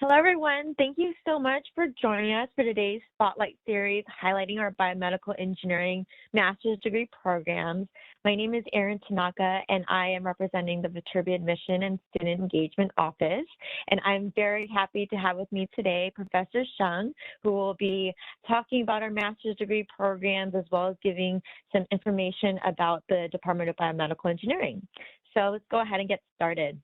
Hello, everyone. Thank you so much for joining us for today's Spotlight series highlighting our biomedical engineering master's degree programs. My name is Erin Tanaka, and I am representing the Viterbi Admission and Student Engagement Office. And I'm very happy to have with me today Professor Sheng, who will be talking about our master's degree programs as well as giving some information about the Department of Biomedical Engineering. So let's go ahead and get started.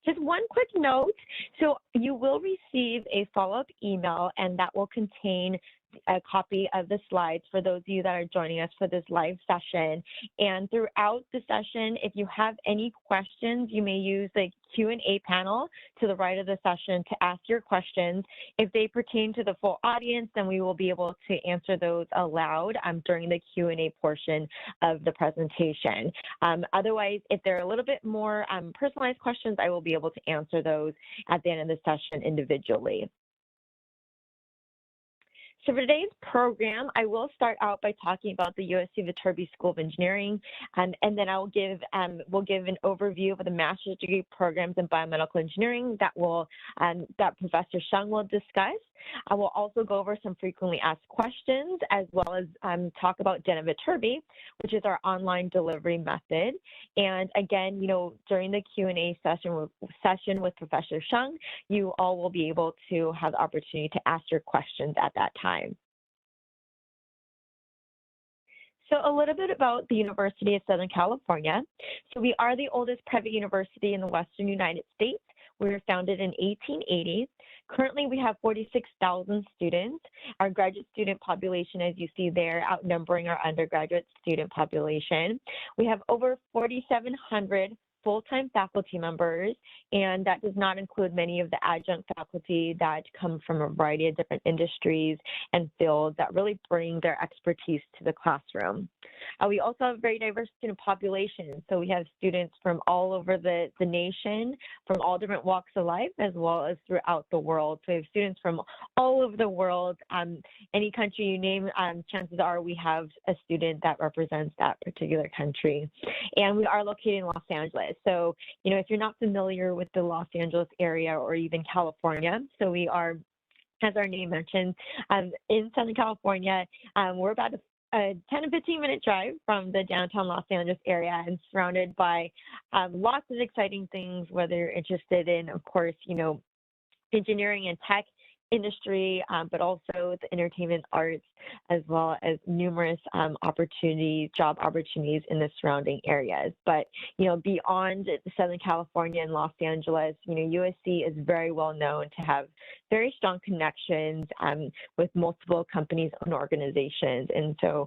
Just one quick note, so you will receive a follow-up email, and that will contain a copy of the slides for those of you that are joining us for this live session. And throughout the session, if you have any questions, you may use the Q&A panel to the right of the session to ask your questions. If they pertain to the full audience, then we will be able to answer those aloud during the Q&A portion of the presentation. Otherwise, if they're a little bit more personalized questions, I will be able to answer those at the end of the session individually. So for today's program, I will start out by talking about the USC Viterbi School of Engineering, and then we'll give an overview of the master's degree programs in biomedical engineering that Professor Sheng will discuss. I will also go over some frequently asked questions, as well as talk about Viterbi, which is our online delivery method. And again, during the Q&A session with Professor Sheng, you all will be able to have the opportunity to ask your questions at that time. So a little bit about the University of Southern California. So we are the oldest private university in the Western United States. We were founded in 1880. Currently, we have 46,000 students. Our graduate student population, as you see there, outnumbering our undergraduate student population. We have over 4,700 full-time faculty members, and that does not include many of the adjunct faculty that come from a variety of different industries and fields that really bring their expertise to the classroom. We also have a very diverse student population, so we have students from all over the nation, from all different walks of life, as well as throughout the world. So we have students from all over the world. Any country you name, chances are we have a student that represents that particular country. And we are located in Los Angeles. So, if you're not familiar with the Los Angeles area or even California, so we are, as our name mentions, in Southern California. We're about a 10 to 15 minute drive from the downtown Los Angeles area and surrounded by lots of exciting things, whether you're interested in, of course, engineering and tech industry, but also the entertainment arts, as well as numerous job opportunities in the surrounding areas. But, beyond Southern California and Los Angeles, USC is very well known to have very strong connections with multiple companies and organizations. And so,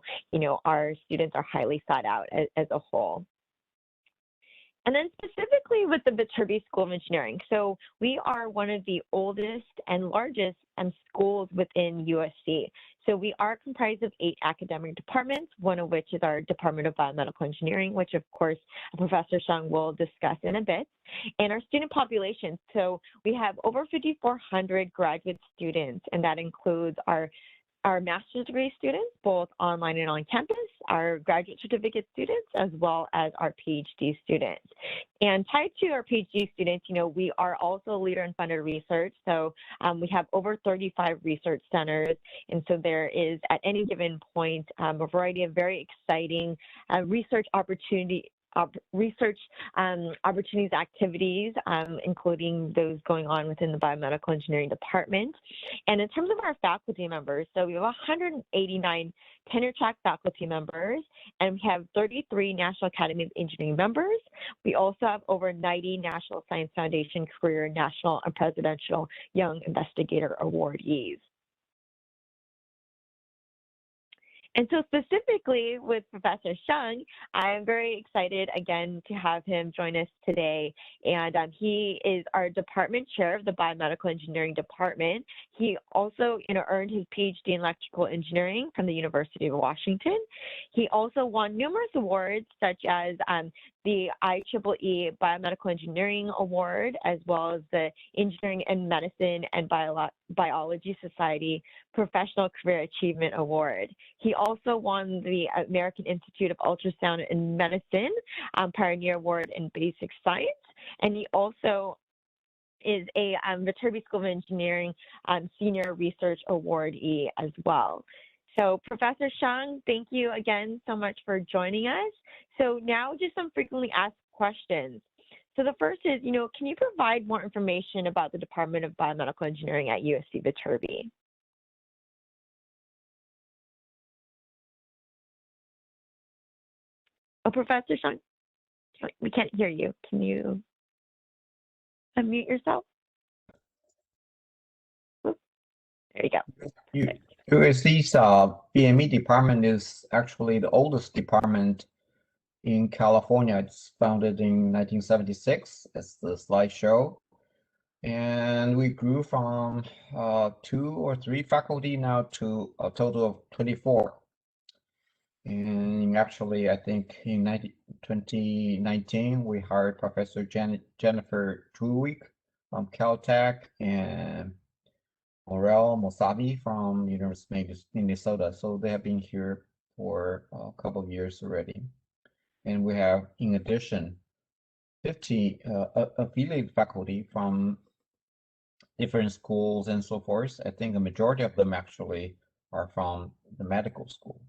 our students are highly sought out as a whole. And then specifically with the Viterbi School of Engineering. So we are one of the oldest and largest schools within USC. So we are comprised of 8 academic departments, one of which is our Department of Biomedical Engineering, which of course Professor Sheng will discuss in a bit. And our student population, so we have over 5,400 graduate students, and that includes our master's degree students, both online and on campus, our graduate certificate students, as well as our PhD students. And tied to our PhD students, we are also a leader in funded research. So we have over 35 research centers. And so there is, at any given point, a variety of very exciting research opportunities, activities, including those going on within the biomedical engineering department. And in terms of our faculty members, so we have 189 tenure track faculty members, and we have 33 National Academy of Engineering members. We also have over 90 National Science Foundation Career, National, and Presidential Young Investigator awardees. And so specifically with Professor Sheng, I'm very excited again to have him join us today. And he is our department chair of the Biomedical Engineering Department. He also earned his PhD in electrical engineering from the University of Washington. He also won numerous awards such as the IEEE Biomedical Engineering Award, as well as the Engineering and Medicine and Biology Society Professional Career Achievement Award. He also won the American Institute of Ultrasound and Medicine Pioneer Award in Basic Science, and he also is a Viterbi School of Engineering Senior Research Awardee as well. So Professor Shang, thank you again so much for joining us. So now just some frequently asked questions. So the first is, can you provide more information about the Department of Biomedical Engineering at USC Viterbi? Oh, Professor Shang, we can't hear you. Can you unmute yourself? There you go. USC's BME department is actually the oldest department in California. It's founded in 1976, as the slide show. And we grew from 2 or 3 faculty now to a total of 24. And actually, I think in 2019, we hired Professor Jennifer Truick from Caltech and Morel Mosabi from University of Minnesota. So they have been here for a couple of years already. And we have, in addition, 50 affiliated faculty from different schools and so forth. I think a majority of them actually are from the medical school.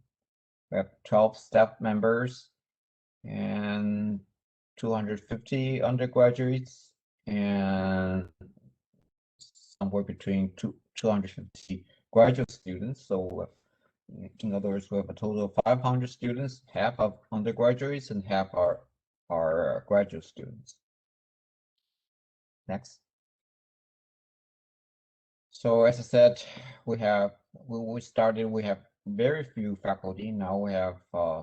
We have 12 staff members and 250 undergraduates and somewhere between 250 graduate students. So in other words, we have a total of 500 students, half of undergraduates and half are graduate students. Next. So as I said, we have when we started, we have very few faculty. Now we have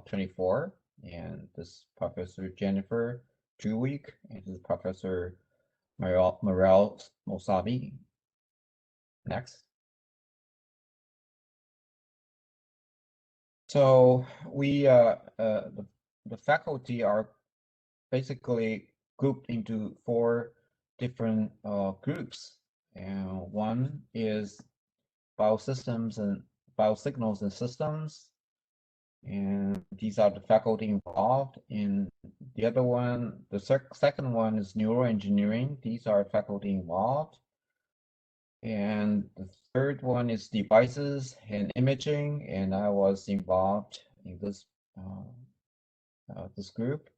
24, and this Professor Jennifer Juwick and this Professor Morel Mosabi. Next. So we the faculty are basically grouped into 4 different groups, and one is biosystems and biosignals and systems, and these are the faculty involved. In the other one, the second one is neuroengineering. These are faculty involved. And the third one is devices and imaging, and I was involved in this this group.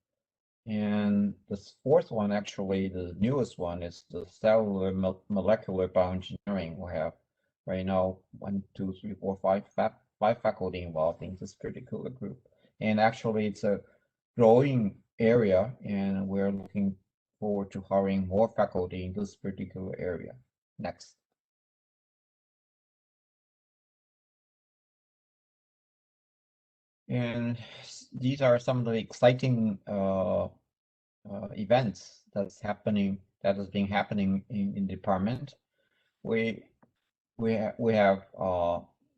And the fourth one, actually, the newest one, is the cellular molecular bioengineering. We have right now 1, 2, 3, 4, 5 faculty involved in this particular group. And actually, it's a growing area, and we're looking forward to hiring more faculty in this particular area. Next. And these are some of the exciting events that has been happening in the department. We have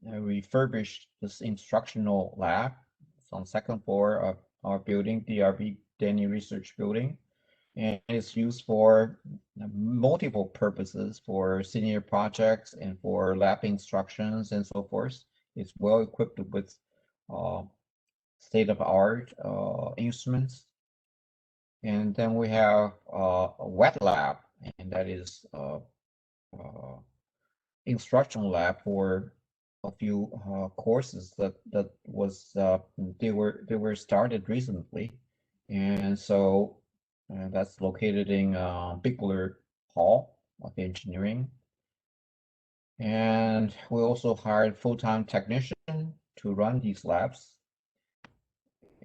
refurbished this instructional lab. It's on the second floor of our building, DRB Denny Research Building, and it's used for multiple purposes, for senior projects and for lab instructions and so forth. It's well equipped with state-of-art instruments. And then we have a wet lab, and that is instructional lab for a few courses that was they were started recently, and so that's located in Bigler Hall of Engineering. And we also hired full-time technician to run these labs.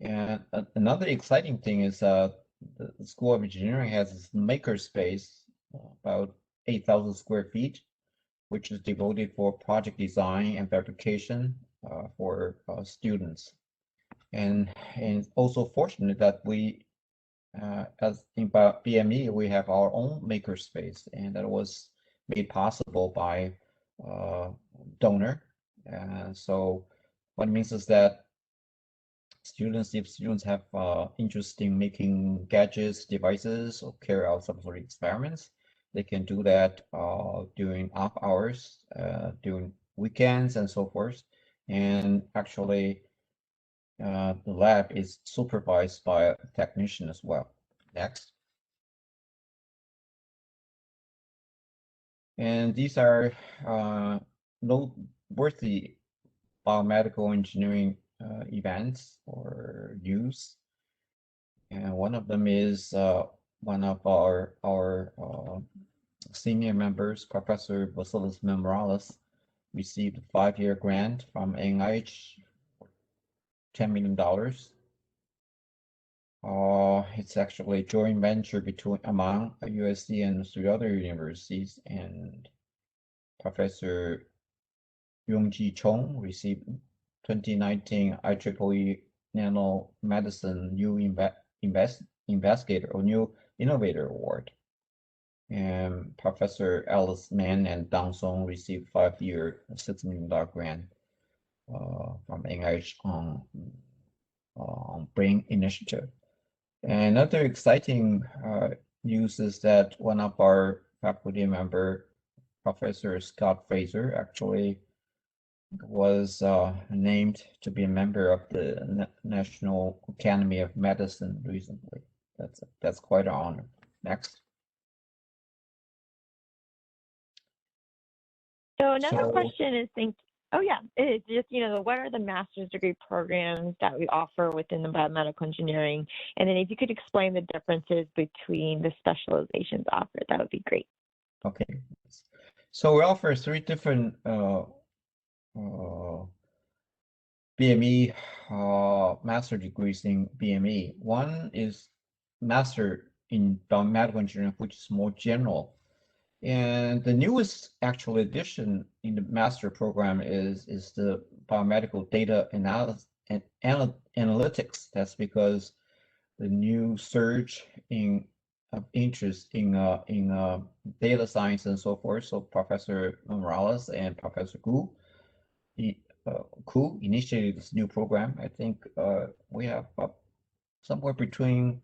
And another exciting thing is the School of Engineering has this makerspace, about 8,000 square feet, which is devoted for project design and fabrication for students. And also fortunate that we, as in BME, we have our own makerspace, and that was made possible by donor. And so what it means is that if students have interest in making gadgets, devices, or carry out some sort of experiments, They can do that during off hours, during weekends and so forth. And actually, the lab is supervised by a technician as well. Next. And these are noteworthy biomedical engineering events or news. And one of them is one of our senior members, Professor Basilis Morales, received a 5-year grant from NIH, $10 million. It's actually a joint venture among USC and 3 other universities, and Professor Yongji Chong received 2019 IEEE Nanomedicine New Investigator or New Innovator Award. And Professor Alice Mann and Dang Song received 5-year $6 million grant from NIH on Brain Initiative. And another exciting news is that one of our faculty member, Professor Scott Fraser, actually was named to be a member of the National Academy of Medicine recently. That's quite an honor. Next. So another question is, it's just, what are the master's degree programs that we offer within the biomedical engineering? And then if you could explain the differences between the specializations offered, that would be great. Okay. So we offer 3 different BME master degrees in BME. One is master in biomedical engineering, which is more general. And the newest actual addition in the master program is the biomedical data analysis and analytics. That's because the new surge of interest in data science and so forth. So Professor Morales and Professor Gu initiated this new program. I think we have somewhere between,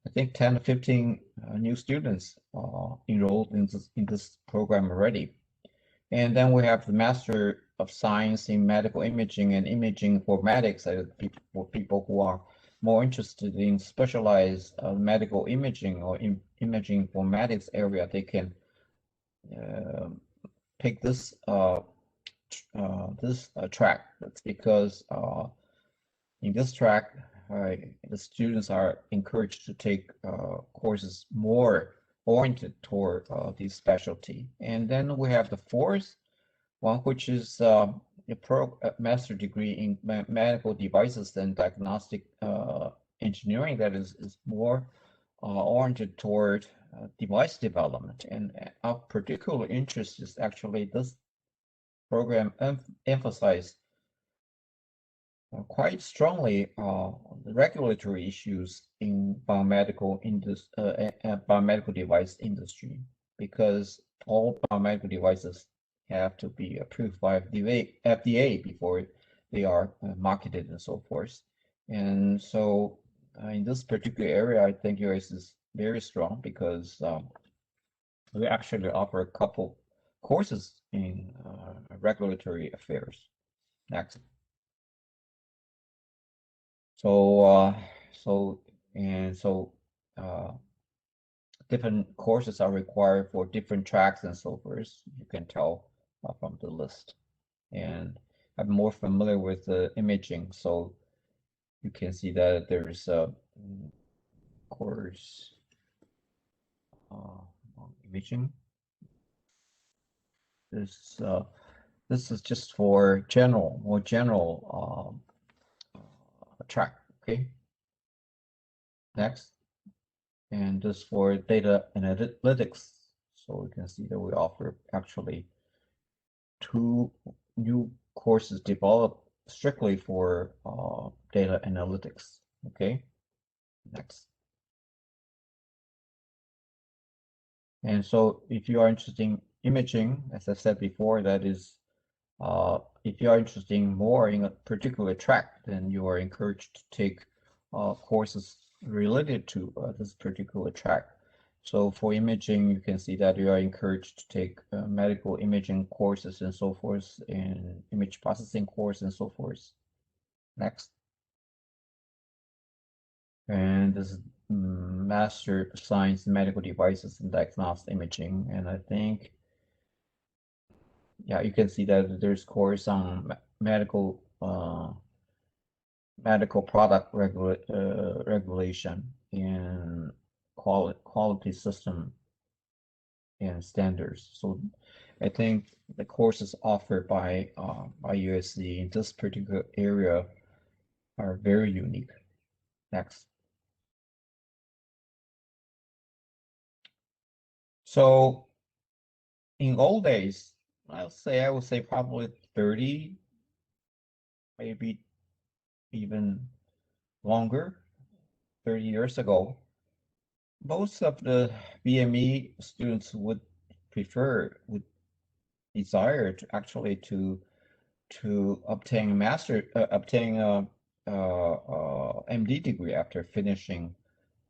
I think, 10 to 15 new students enrolled in this program already. And then we have the Master of Science in Medical Imaging and Imaging Informatics for people who are more interested in specialized medical imaging or imaging informatics area. They can pick this track. That's because in this track, the students are encouraged to take courses more oriented toward this specialty. And then we have the 4th one, which is a master degree in medical devices and diagnostic engineering that is more oriented toward device development. And of particular interest is actually this program emphasized quite strongly the regulatory issues in biomedical device industry, because all biomedical devices have to be approved by FDA before they are marketed and so forth. And so in this particular area, I think US is very strong because we actually offer a couple courses in regulatory affairs. Next. So different courses are required for different tracks and so forth. You can tell from the list. And I'm more familiar with the imaging, so you can see that there's a course on imaging. This is just for more general track. Okay. Next. And this for data analytics. So we can see that we offer actually 2 new courses developed strictly for data analytics. Okay, next. And so if you are interested in imaging, as I said before, that is, if you are interested more in a particular track, then you are encouraged to take courses related to this particular track. So for imaging, you can see that you are encouraged to take medical imaging courses and so forth, and image processing course and so forth. Next. And this is Master Science in Medical Devices and Diagnostic Imaging. And I think, yeah, you can see that there's course on medical product regulation and quality system and standards. So I think the courses offered by USC in this particular area are very unique. Next. So in old days, I would say probably 30, maybe even longer, 30 years ago, most of the BME students would desire to actually to obtain a MD degree after finishing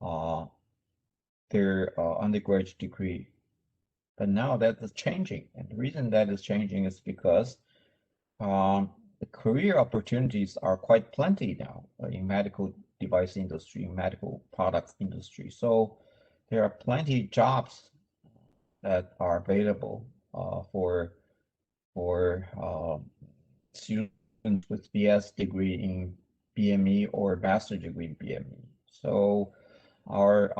uh, their undergraduate degree. But now that is changing, and the reason that is changing is because the career opportunities are quite plenty now in medical device industry, medical products industry. So there are plenty jobs that are available for students with BS degree in BME or master degree in BME. So our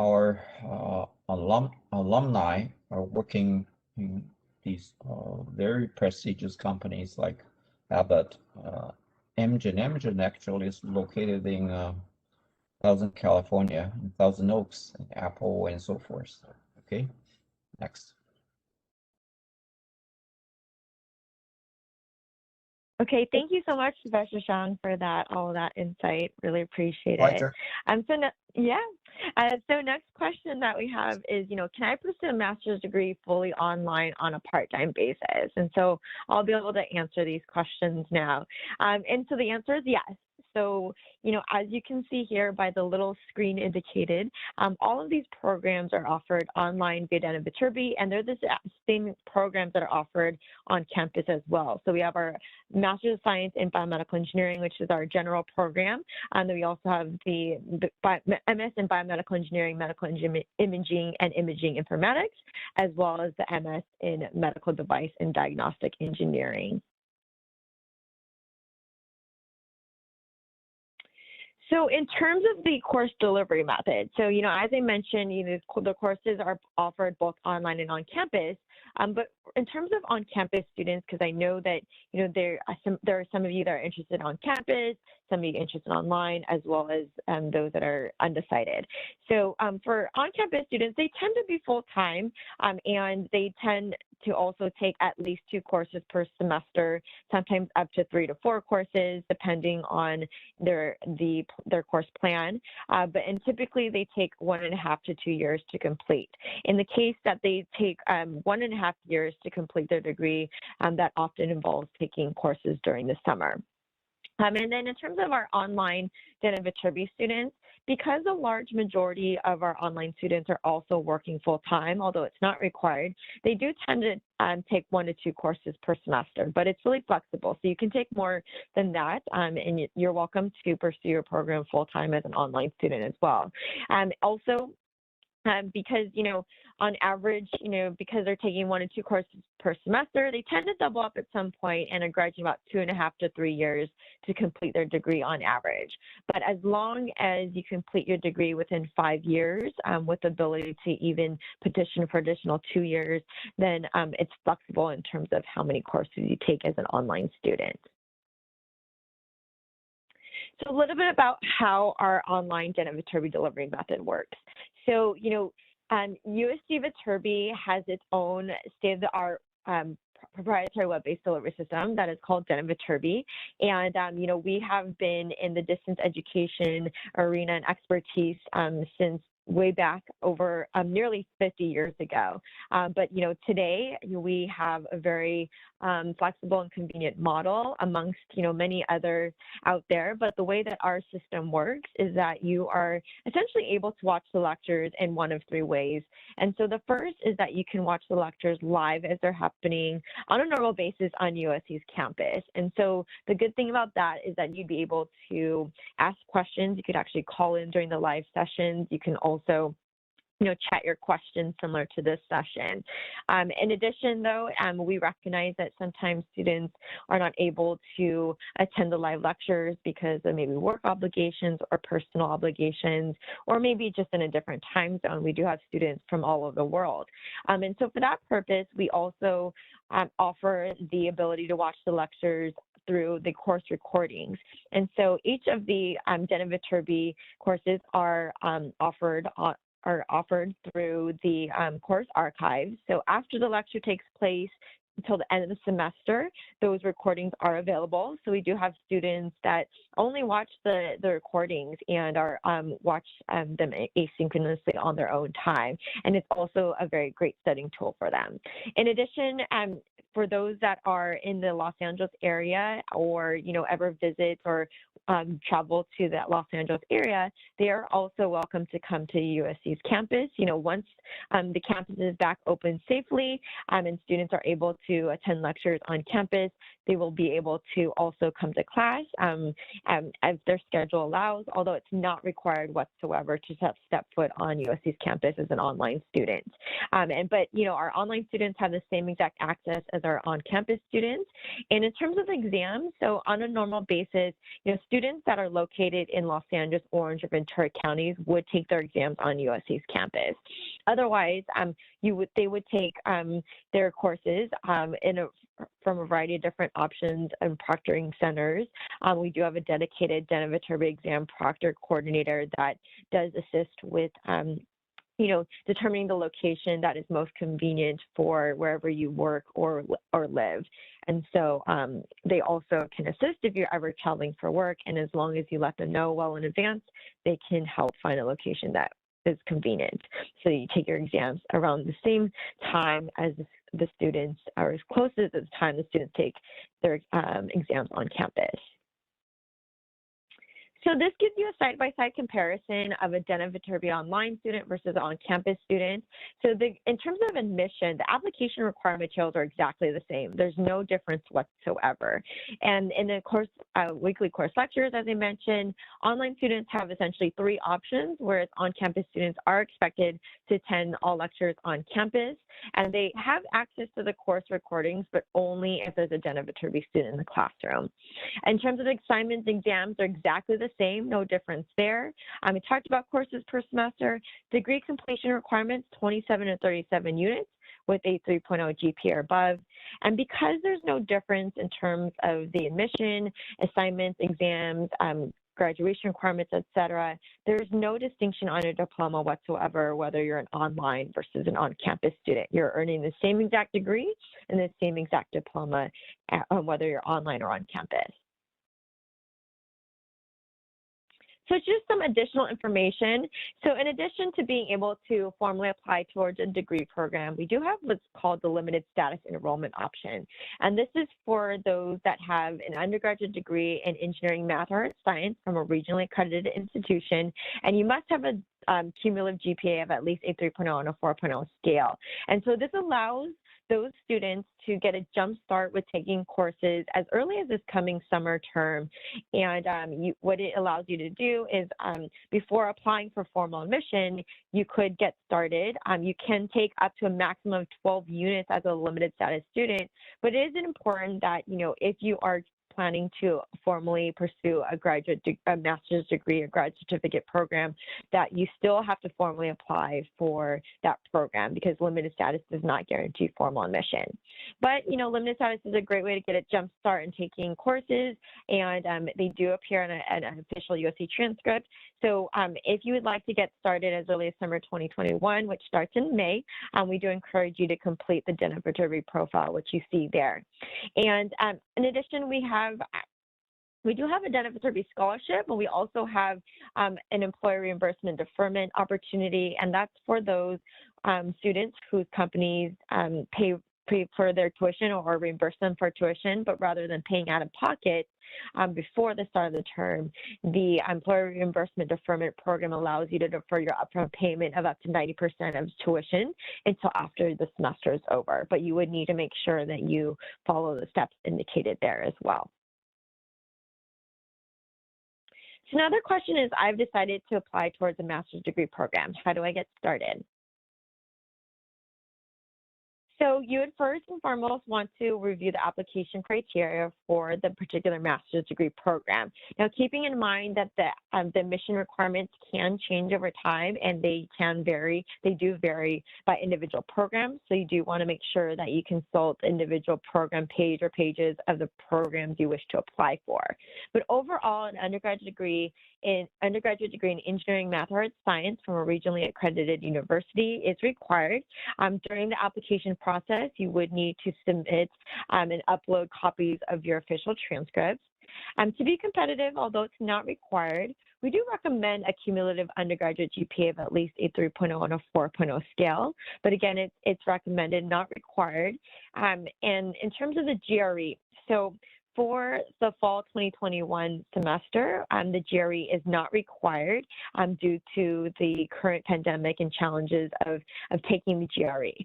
alumni are working in these very prestigious companies like Abbott, Amgen actually is located in Thousand California, in Thousand Oaks, and Apple, and so forth. Okay, next. Okay, thank you so much, Professor Shang, for that, all of that insight. Really appreciate it. Pleasure. So next question that we have is, can I pursue a master's degree fully online on a part-time basis? And so I'll be able to answer these questions now. And so the answer is yes. So, as you can see here by the little screen indicated, all of these programs are offered online via Dana Viterbi, and they're the same programs that are offered on campus as well. So we have our Master's of Science in Biomedical Engineering, which is our general program. And then we also have the MS in Biomedical Engineering, Medical Imaging, and Imaging Informatics, as well as the MS in Medical Device and Diagnostic Engineering. So in terms of the course delivery method, so, as I mentioned, the courses are offered both online and on campus. But in terms of on-campus students, because I know that, there are some of you that are interested on campus, some of you interested online, as well as those that are undecided. So for on-campus students, they tend to be full-time, and they tend to also take at least 2 courses per semester, sometimes up to 3 to 4 courses, depending on their course plan. And typically they take 1.5 to 2 years to complete. In the case that they take 1.5 years to complete their degree, that often involves taking courses during the summer. And then in terms of our online Dana Viterbi students, because a large majority of our online students are also working full-time, although it's not required, they do tend to take 1 to 2 courses per semester, but it's really flexible. So you can take more than that, and you're welcome to pursue your program full-time as an online student as well. Also, because, on average, because they're taking 1 to 2 courses per semester, they tend to double up at some point and are graduating about 2.5 to 3 years to complete their degree on average. But as long as you complete your degree within 5 years, with the ability to even petition for additional 2 years, then it's flexible in terms of how many courses you take as an online student. So a little bit about how our online Dana Viterbi delivery method works. So, USC Viterbi has its own state-of-the-art proprietary web-based delivery system that is called Dana Viterbi. And, we have been in the distance education arena and expertise since way back over nearly 50 years ago. But today we have a very flexible and convenient model amongst many others out there. But the way that our system works is that you are essentially able to watch the lectures in one of three ways. And so the first is that you can watch the lectures live as they're happening on a normal basis on USC's campus. And so the good thing about that is that you'd be able to ask questions. You could actually call in during the live sessions. You can also chat your questions similar to this session. In addition, though, we recognize that sometimes students are not able to attend the live lectures because of maybe work obligations or personal obligations, or maybe just in a different time zone. We do have students from all over the world. And so for that purpose, we also offer the ability to watch the lectures through the course recordings. And so each of the Dena Viterbi courses are offered through the course archives. So after the lecture takes place until the end of the semester, those recordings are available. So we do have students that only watch the recordings and are watch them asynchronously on their own time. And it's also a very great studying tool for them. In addition, for those that are in the Los Angeles area or, ever visit or travel to that Los Angeles area, they are also welcome to come to USC's campus. Once the campus is back open safely and students are able to attend lectures on campus, they will be able to also come to class as their schedule allows, although it's not required whatsoever to step foot on USC's campus as an online student. But our online students have the same exact access as our on-campus students. And in terms of exams, so on a normal basis, students that are located in Los Angeles, Orange, or Ventura counties would take their exams on USC's campus. Otherwise, they would take their courses from a variety of different options and proctoring centers. We do have a dedicated Dena Viterbi exam proctor coordinator that does assist with determining the location that is most convenient for wherever you work or live. And so they also can assist if you're ever traveling for work, and as long as you let them know well in advance, they can help find a location that is convenient. So you take your exams around the same time as the students, or as close to the time the students take their exams on campus. So this gives you a side-by-side comparison of a Dena Viterbi online student versus an on-campus student. So in terms of admission, the application required materials are exactly the same. There's no difference whatsoever. And in the weekly course lectures, as I mentioned, online students have essentially three options, whereas on-campus students are expected to attend all lectures on campus. And they have access to the course recordings, but only if there's a Dena Viterbi student in the classroom. In terms of assignments, exams are exactly the same, no difference there. We talked about courses per semester. Degree completion requirements, 27 to 37 units with a 3.0 GPA or above. And because there's no difference in terms of the admission, assignments, exams, graduation requirements, et cetera, there's no distinction on a diploma whatsoever, whether you're an online versus an on-campus student. You're earning the same exact degree and the same exact diploma, whether you're online or on campus. So just some additional information. So in addition to being able to formally apply towards a degree program, we do have what's called the limited status enrollment option. And this is for those that have an undergraduate degree in engineering, math, or science from a regionally accredited institution. And you must have a cumulative GPA of at least a 3.0 and a 4.0 scale. And so this allows those students to get a jump start with taking courses as early as this coming summer term. And what it allows you to do is before applying for formal admission, you could get started. You can take up to a maximum of 12 units as a limited status student, but it is important that, if you are planning to formally pursue a master's degree or grad certificate program, that you still have to formally apply for that program, because limited status does not guarantee formal admission. But, limited status is a great way to get a jump start in taking courses, and they do appear in an official USC transcript. So if you would like to get started as early as summer 2021, which starts in May, we do encourage you to complete the Dena Viterbi profile, which you see there. And in addition, we have We do have a Dental Derby scholarship, but we also have an employer reimbursement deferment opportunity, and that's for those students whose companies pay for their tuition or reimburse them for tuition, but rather than paying out of pocket before the start of the term, the employer reimbursement deferment program allows you to defer your upfront payment of up to 90% of tuition until after the semester is over, but you would need to make sure that you follow the steps indicated there as well. So another question is, I've decided to apply towards a master's degree program. How do I get started? So you would first and foremost want to review the application criteria for the particular master's degree program. Now, keeping in mind that the admission requirements can change over time and they do vary by individual programs. So you do want to make sure that you consult the individual program page or pages of the programs you wish to apply for. But overall, an undergraduate degree in engineering, math, or science from a regionally accredited university is required. During the application process, you would need to submit and upload copies of your official transcripts. To be competitive, although it's not required, we do recommend a cumulative undergraduate GPA of at least a 3.0 on a 4.0 scale. But again, it's recommended, not required. And in terms of the GRE, so for the fall 2021 semester, the GRE is not required due to the current pandemic and challenges of taking the GRE.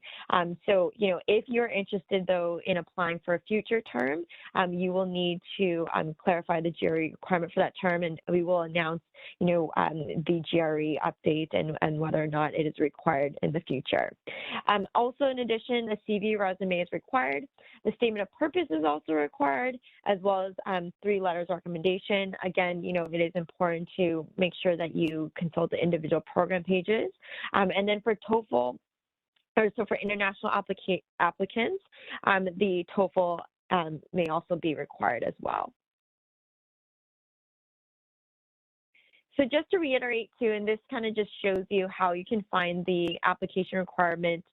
So, if you're interested, though, in applying for a future term, you will need to clarify the GRE requirement for that term, and we will announce, the GRE update and whether or not it is required in the future. Also, in addition, a CV resume is required. The statement of purpose is also required, as well as 3 letters of recommendation. Again, it is important to make sure that you consult the individual program pages. And then for TOEFL, so for international applicants, the TOEFL may also be required as well. So just to reiterate too, and this kind of just shows you how you can find the application requirements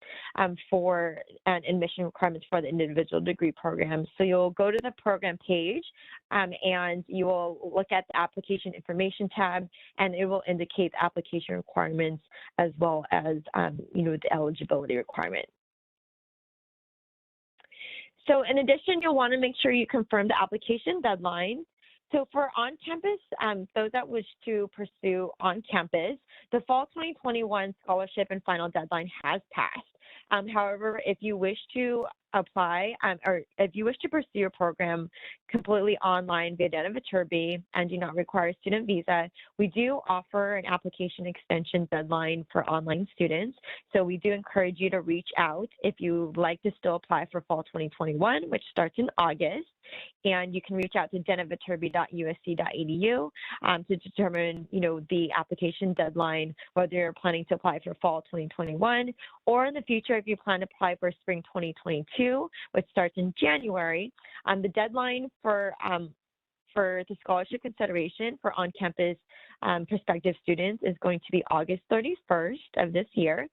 for admission requirements for the individual degree programs. So you'll go to the program page and you will look at the application information tab, and it will indicate the application requirements as well as the eligibility requirement. So in addition, you'll want to make sure you confirm the application deadline. So for on-campus, those that wish to pursue on-campus, the fall 2021 scholarship and final deadline has passed. However, if you wish to apply or if you wish to pursue your program completely online via Dental Derby and do not require a student visa, we do offer an application extension deadline for online students. So we do encourage you to reach out if you would like to still apply for fall 2021, which starts in August. And you can reach out to dentalderby.usc.edu to determine, the application deadline, whether you're planning to apply for fall 2021, or in the future, if you plan to apply for spring 2022, which starts in January. The deadline for the scholarship consideration for on-campus prospective students is going to be August 31st of this year,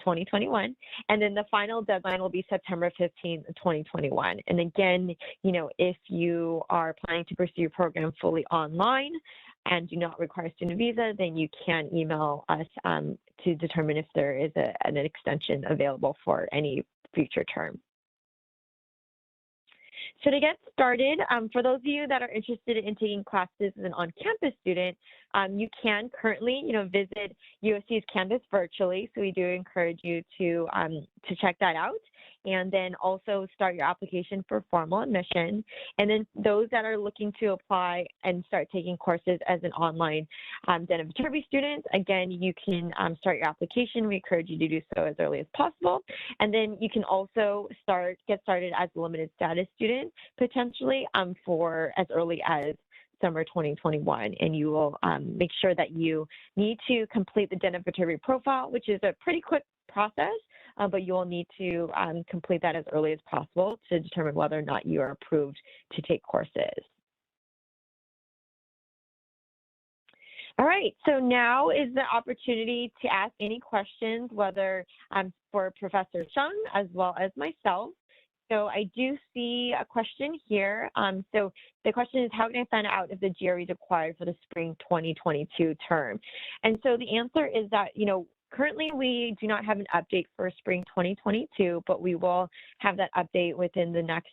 2021. And then the final deadline will be September 15th, 2021. And again, if you are planning to pursue your program fully online and do not require a student visa, then you can email us to determine if there is an extension available for any future term. So to get started, for those of you that are interested in taking classes as an on-campus student, you can currently, visit USC's campus virtually. So we do encourage you to check that out, and then also start your application for formal admission. And then those that are looking to apply and start taking courses as an online Dental Derby student, again, you can start your application. We encourage you to do so as early as possible. And then you can also get started as a limited status student, potentially for as early as summer 2021, and you will make sure that you need to complete the Dental Derby profile, which is a pretty quick process, but you will need to complete that as early as possible to determine whether or not you are approved to take courses. All right, so now is the opportunity to ask any questions, whether for Professor Chung as well as myself. So I do see a question here. So the question is, how can I find out if the GRE is required for the spring 2022 term? And so the answer is that, currently we do not have an update for spring 2022, but we will have that update within the next,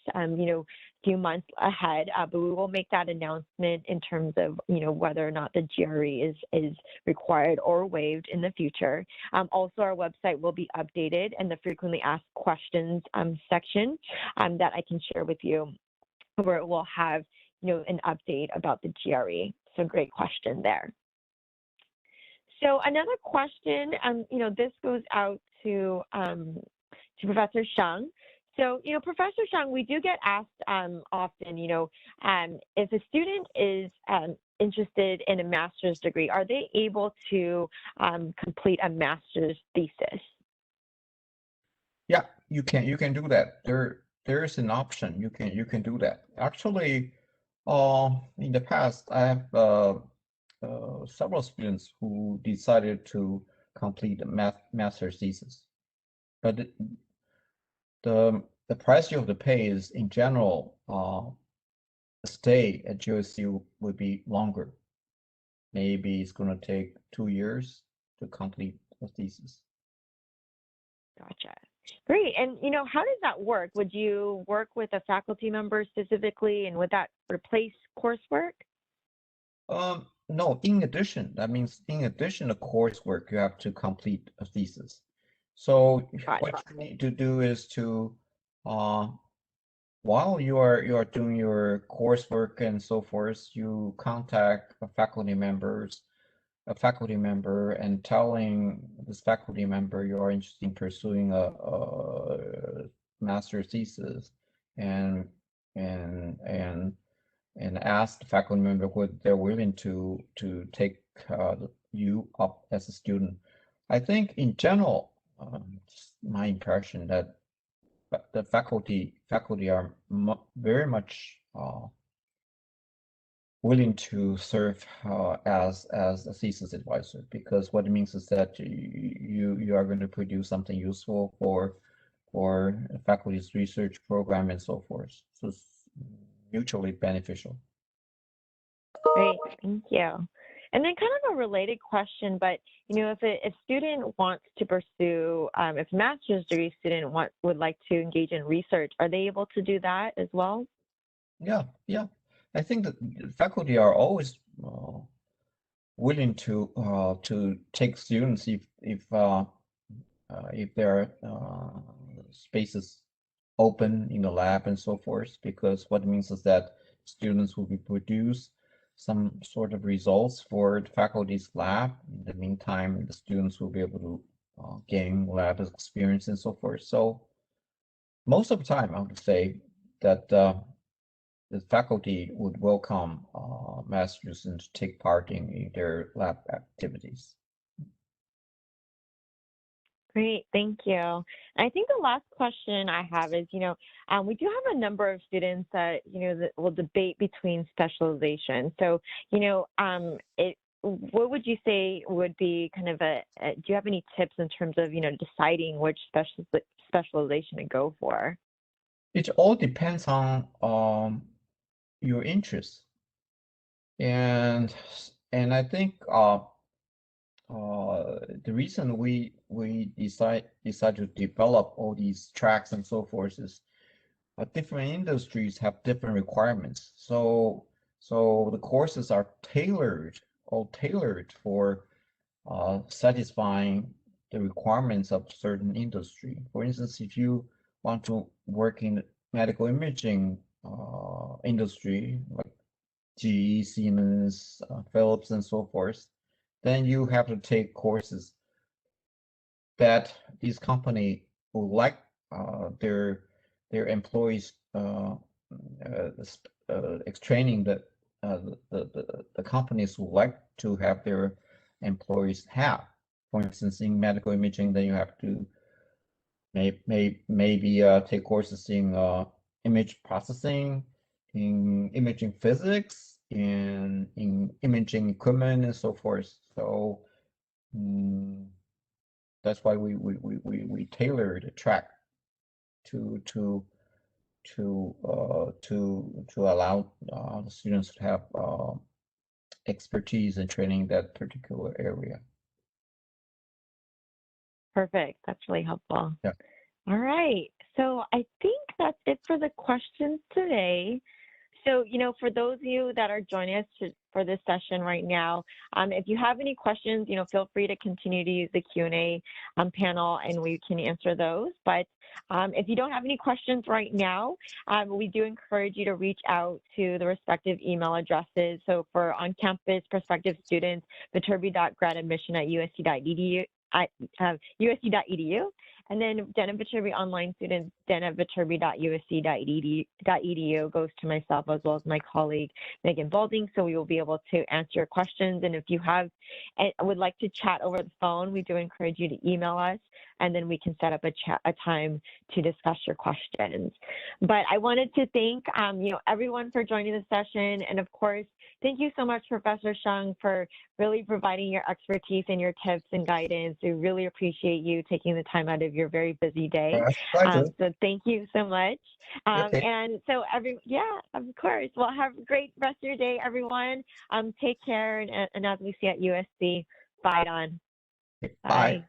few months ahead. But we will make that announcement in terms of, whether or not the GRE is required or waived in the future. Also, our website will be updated and the frequently asked questions section that I can share with you, where it will have, an update about the GRE. So great question there. So another question, this goes out to Professor Sheng. So, Professor Sheng, we do get asked often, if a student is interested in a master's degree, are they able to complete a master's thesis? Yeah, you can do that. There's an option. You can do that. Actually, in the past, I have several students who decided to complete a master's thesis, but the price you have to pay is in general, stay at GSU would be longer. Maybe it's going to take 2 years to complete a thesis. Gotcha. Great. And, how does that work? Would you work with a faculty member specifically, and would that replace coursework? No, in addition, that means in addition to coursework, you have to complete a thesis. So what you need to do is to, while you are doing your coursework and so forth, you contact a faculty member and telling this faculty member you are interested in pursuing a master's thesis, and ask the faculty member whether they're willing to take you up as a student. I think in general, it's my impression that the faculty are very much willing to serve as a thesis advisor, because what it means is that you are going to produce something useful for faculty's research program and so forth. So it's mutually beneficial. Great, thank you. And then kind of a related question, but if a student wants to pursue, if a master's degree student would like to engage in research, are they able to do that as well? Yeah. I think that faculty are always willing to take students if there are spaces open in the lab and so forth, because what it means is that students will be produce some sort of results for the faculty's lab. In the meantime, the students will be able to gain lab experience and so forth. So most of the time, I would say that the faculty would welcome master students to take part in their lab activities. Great, thank you. I think the last question I have is, we do have a number of students that, that will debate between specialization. So, what would you say would be kind of do you have any tips in terms of, deciding which specialization to go for? It all depends on your interests, and I think the reason we decide to develop all these tracks and so forth is different industries have different requirements. So the courses are all tailored for satisfying the requirements of certain industry. For instance, if you want to work in the medical imaging industry, like GE, Siemens, Philips, and so forth, then you have to take courses that these company would like their employees training that the companies would like to have their employees have. For instance, in medical imaging, then you have to maybe take courses in image processing, in imaging physics, in imaging equipment, and so forth. So that's why we tailor the track to to allow the students to have expertise and training in that particular area. Perfect. That's really helpful. Yeah. All right. So I think that's it for the questions today. So, for those of you that are joining us for this session right now, if you have any questions, feel free to continue to use the Q&A panel and we can answer those. But if you don't have any questions right now, we do encourage you to reach out to the respective email addresses. So for on-campus prospective students, viterbi.gradadmission@usc.edu. USC.edu, and then Den Viterbi online students, den@viterbi.usc.edu goes to myself as well as my colleague Megan Balding, so we will be able to answer your questions. And if you would like to chat over the phone, we do encourage you to email us, and then we can set up a time to discuss your questions. But I wanted to thank everyone for joining the session, and of course, thank you so much, Professor Sheng, for really providing your expertise and your tips and guidance. We really appreciate you taking the time out of your very busy day. So thank you so much. Okay. And so of course. Well, have a great rest of your day, everyone. Take care, and as we see at USC, fight on. Bye.